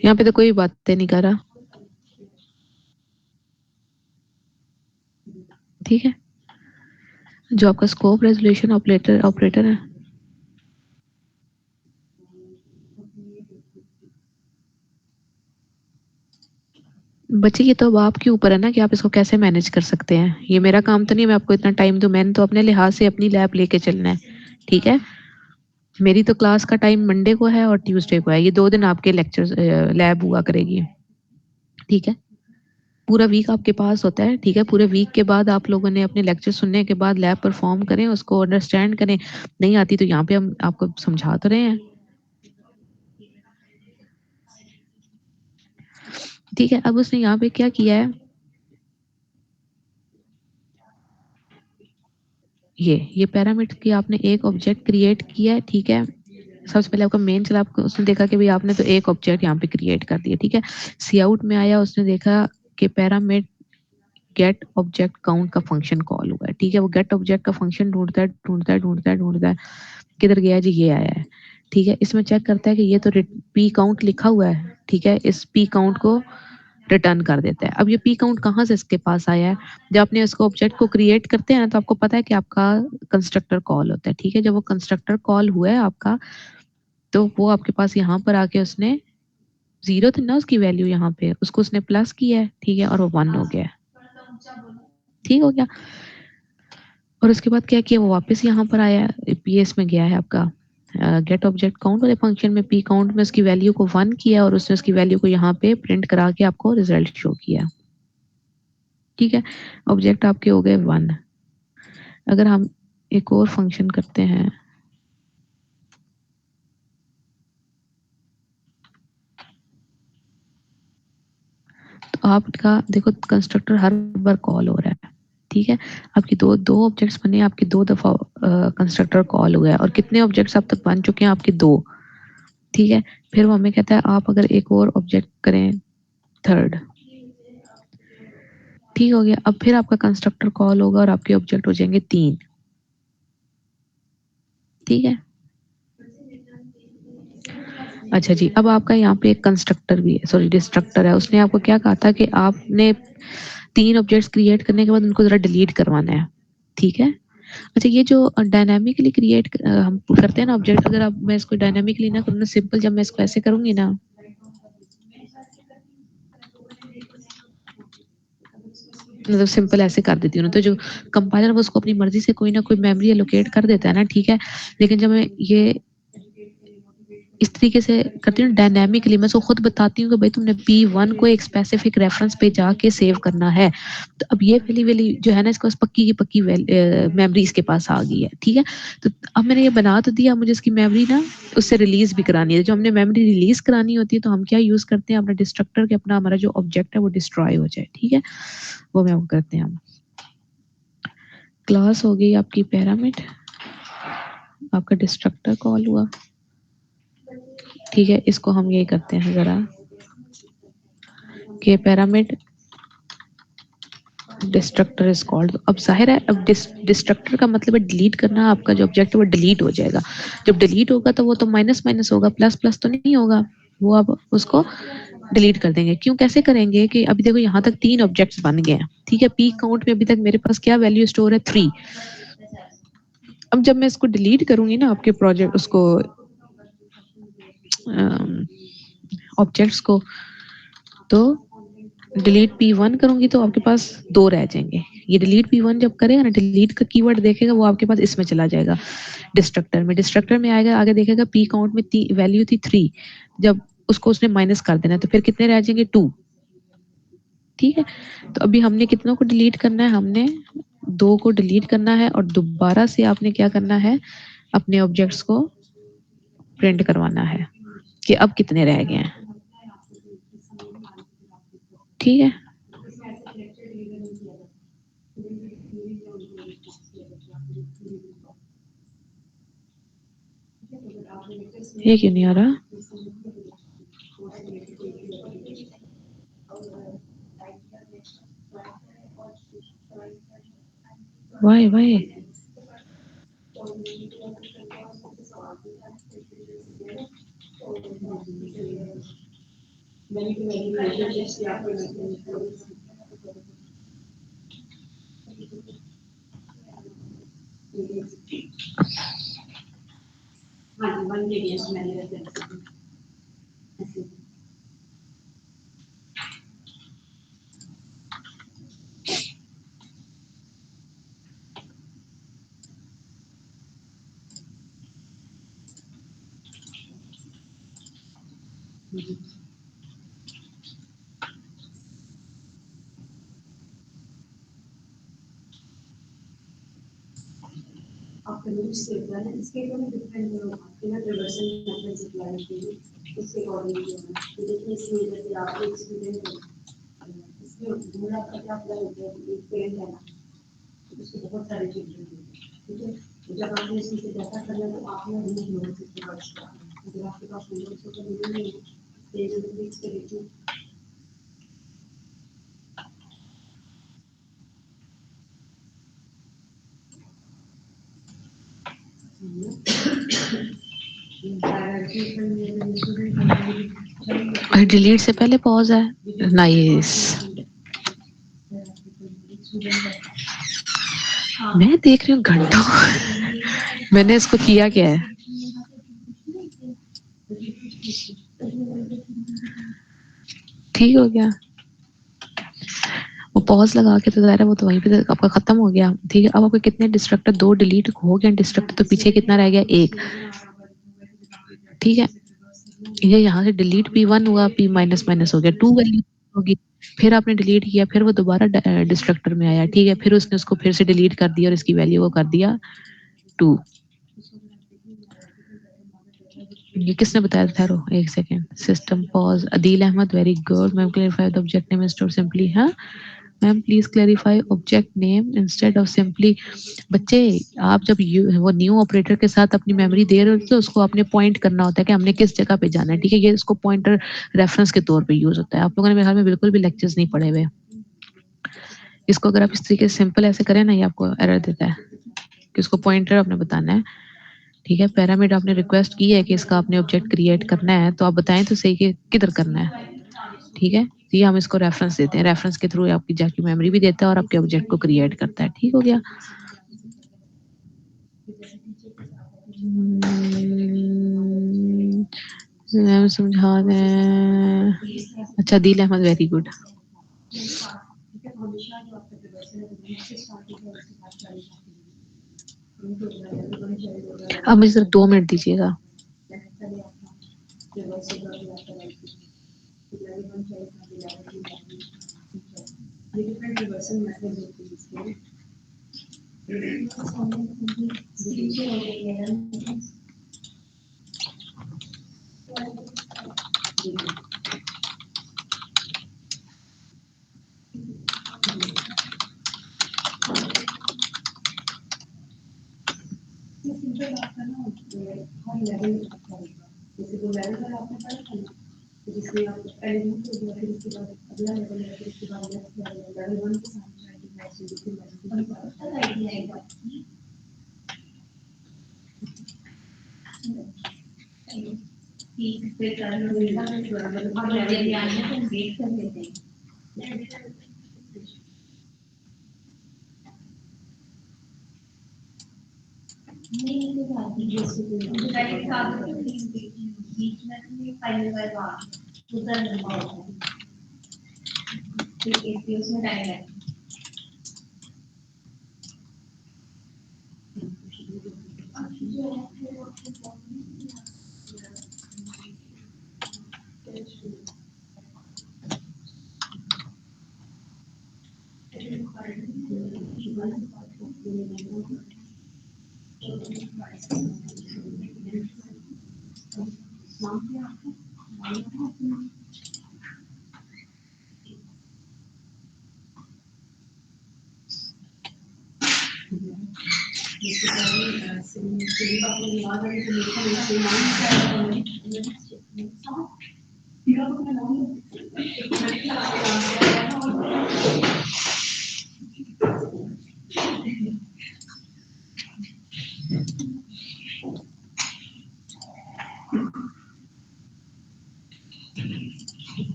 यहाँ पे तो कोई बातें नहीं कर रहा, ठीक है। जो आपका स्कोप रेजोल्यूशन ऑपरेटर ऑपरेटर है, बच्चे ये तो अब आपके ऊपर है ना कि आप इसको कैसे मैनेज कर सकते हैं। ये मेरा काम तो नहीं, मैं आपको इतना टाइम दूं, मैंने तो अपने लिहाज से अपनी लैब लेके चलना है, ठीक है। मेरी तो क्लास का टाइम मंडे को है और ट्यूसडे को है, ये 2 दिन आपके लेक्चर लैब हुआ करेगी, ठीक है। पूरा वीक आपके पास होता है, ठीक है। पूरे वीक के बाद आप लोगों ने अपने लेक्चर सुनने के बाद लैब परफॉर्म करें, उसको अंडरस्टैंड करें। नहीं आती तो यहाँ पे हम आपको समझा तो रहे हैं, ठीक है। अब उसने यहाँ पे क्या किया है, ये पैरामीटर की आपने एक ऑब्जेक्ट क्रिएट किया है, ठीक है। सबसे पहले आपका मेन चला, आपको उसने देखा कि भाई आपने तो एक ऑब्जेक्ट यहाँ पे क्रिएट कर दिया, ठीक है। सी आउट में आया, उसने देखा कि पैरामीटर गेट ऑब्जेक्ट काउंट का फंक्शन कॉल हुआ है, ठीक है। वो गेट ऑब्जेक्ट का फंक्शन ढूंढता है ढूंढता है ढूंढता है ढूंढता है, किधर गया जी, ये आया है, ठीक है। इसमें चेक करता है कि ये तो पी काउंट लिखा हुआ है, ठीक है। इस पी काउंट को रिटर्न कर देता है। अब ये पी काउंट कहाँ से इसके पास आया है, जब आपने इसको ऑब्जेक्ट को क्रिएट करते हैं ना, तो आपको पता है कि आपका कंस्ट्रक्टर कॉल होता है, ठीक है। जब वो कंस्ट्रक्टर कॉल हुआ है आपका, तो वो आपके पास यहाँ पर आके उसने जीरो थी ना उसकी वैल्यू, यहाँ पे उसको उसने प्लस किया है, ठीक है, और वो 1 हो गया, ठीक हो गया। और उसके बाद क्या किया, वो वापस यहाँ पर आया, पीएस में गया है आपका गेट ऑब्जेक्ट काउंट वाले फंक्शन में, पी काउंट में उसकी वैल्यू को 1 किया और उसने उसकी वैल्यू को यहाँ पे प्रिंट करा के आपको रिजल्ट शो किया, ठीक है। ऑब्जेक्ट आपके हो गए 1। अगर हम एक और फंक्शन करते हैं, तो आपका देखो कंस्ट्रक्टर हर बार कॉल हो रहा है, ठीक है। आपकी दो दो ऑब्जेक्ट्स बने, आपकी 2 दफा कंस्ट्रक्टर कॉल हुआ है, और कितने ऑब्जेक्ट्स अब तक बन चुके हैं आपके 2, ठीक है। फिर वो हमें कहता है आप अगर एक और ऑब्जेक्ट करें, थर्ड, ठीक हो गया। अब फिर आपका कंस्ट्रक्टर कॉल होगा और आपके ऑब्जेक्ट हो जाएंगे 3, ठीक है। अच्छा जी, अब आपका यहाँ पे एक कंस्ट्रक्टर भी है, सॉरी डिस्ट्रक्टर है। उसने आपको क्या कहा था कि आपने 3 ऑब्जेक्ट्स क्रिएट करने के बाद उनको जरा डिलीट करवाना है, ठीक है। अच्छा, ये जो डायनामिकली क्रिएट हम करते हैं ना ऑब्जेक्ट, अगर आप मैं इसको डायनामिकली ना करूँ ना, सिंपल जब मैं इसको ऐसे करूंगी ना, मतलब सिंपल ऐसे कर देती हूँ ना, तो जो कंपाइलर वो उसको अपनी मर्जी से कोई ना कोई मेमोरी एलोकेट कर देता है ना, ठीक है। लेकिन जब मैं ये इस तरीके से करती हूँ डायनामिकली, मैं उसको खुद बताती हूँ कि भाई तुमने P1 को एक स्पेसिफिक रेफरेंस पे जाके सेव करना है, तो अब ये वाली वाली जो है ना, इसको पक्की की पक्की मेमोरी इसके पास आ गई है, ठीक है। तो अब मैंने ये बना तो दिया, मुझे इसकी मेमोरी ना उससे रिलीज भी करानी है। जो हमने मेमोरी रिलीज करानी होती है, तो हम क्या यूज करते हैं, अपना डिस्ट्रक्टर के, अपना हमारा जो ऑब्जेक्ट है वो डिस्ट्रॉय हो जाए, ठीक है। वो मैं करते हैं हम। क्लास हो गई आपकी पैरामिड, आपका डिस्ट्रक्टर कॉल हुआ, ठीक है। इसको हम ये करते हैं जरा कि पैरामिड डिस्ट्रक्टर इज कॉल्ड। अब जाहिर है, अब डिस्ट्रक्टर का मतलब है डिलीट करना, आपका जो ऑब्जेक्ट है वो डिलीट हो जाएगा। जब डिलीट होगा तो वो तो माइनस माइनस होगा, प्लस प्लस तो नहीं होगा। वो अब उसको डिलीट कर देंगे। क्यों, कैसे करेंगे कि अभी देखो यहाँ तक 3 ऑब्जेक्ट्स बन गए हैं, ठीक है। पी काउंट में अभी तक मेरे पास क्या वैल्यू स्टोर है, 3। अब जब मैं इसको डिलीट करूंगी ना, आपके प्रोजेक्ट उसको ऑब्जेक्ट्स को, तो डिलीट P1 करूंगी तो आपके पास 2 रह जाएंगे। ये डिलीट P1 जब करेगा ना, डिलीट का कीवर्ड देखेगा, वो आपके पास इसमें चला जाएगा, डिस्ट्रक्टर में आएगा, आगे देखेगा पी काउंट में वैल्यू थी 3, जब उसको उसने माइनस कर देना, तो फिर कितने रह जाएंगे, 2, ठीक है। तो अभी हमने कितनों को डिलीट करना है, हमने 2 को डिलीट करना है, और दोबारा से आपने क्या करना है, अपने ऑब्जेक्ट्स को प्रिंट करवाना है कि अब कितने रह गए हैं, ठीक है। ये क्यों नहीं आ रहा, वाई डिलीट से पहले पॉज है। नाइस। मैं देख रही हूँ घंटों। मैंने इसको किया क्या है? ठीक हो गया। वो पॉज लगा के तो ज़ाहिर है वो तो वहीं पे आपका खत्म हो गया। ठीक है, अब आपके कितने डिस्ट्रक्टर? 2 डिलीट हो गए डिस्ट्रक्टर, तो पीछे कितना रह गया? 1। ठीक है, ये यहाँ से डिलीट P1 हुआ, P माइनस माइनस हो गया, 2 वैल्यू होगी। फिर आपने डिलीट किया, फिर वो दोबारा डिस्ट्रक्टर में आया। ठीक है, फिर उसने उसको फिर से डिलीट कर दिया और इसकी वैल्यू को कर दिया 2। ये किसने बताया? ठहरो एक second. System pause. Adeel Ahmed, very good ma'am. Clarify the object name instead of simply. हाँ ma'am, please clarify object name instead of simply. बच्चे, आप जब वो न्यू ऑपरेटर के साथ अपनी मेमोरी दे रहे हो तो उसको आपने पॉइंट करना होता है कि हमने किस जगह पे जाना है। ठीक है, ये इसको पॉइंटर रेफरेंस के तौर पे यूज होता है। आप लोगों ने मेरे ख्याल में बिल्कुल भी लेक्चर्स नहीं पढ़े हुए। इसको अगर आप इस तरीके से सिंपल ऐसे करें ना, ये आपको एरर देता है कि उसको पॉइंटर आपने बताना है। ठीक है, पैरामीटर आपने रिक्वेस्ट की है कि इसका आपने ऑब्जेक्ट क्रिएट करना है, तो आप बताएं तो सही कि किधर करना है। ठीक है, तो ये हम इसको रेफरेंस देते हैं। रेफरेंस के थ्रू आपकी जाके मेमोरी भी देता है और आपके ऑब्जेक्ट को क्रिएट करता है। ठीक हो गया। मैम समझा दें। अच्छा, दिल अहमद, वेरी गुड। अब मुझे सिर्फ 2 मिनट दीजिएगा।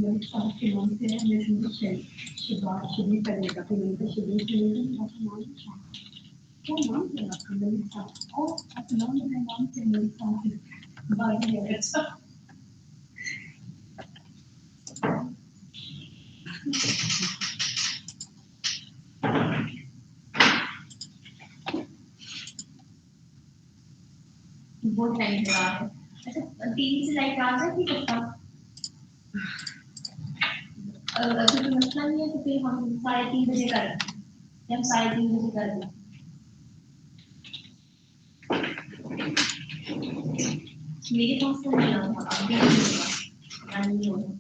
मेरे साथ के नाम से है, मेरे मुझे शुरू करने का, फिर मुझे शुरू करने क्या नाम है आपका? मेरे साथ और अपना मेरा नाम से मेरे साथ बाकी है अच्छा। बहुत टाइम लगा है। अच्छा टीवी से लाइट आ जाती है कब? अगर कोई मसला नहीं है तो फिर हम 3:30 बजे कर दें, हम 3:30 बजे कर दें। मेरे पास तो नहीं आता, अब भी नहीं होगा, नहीं होगा।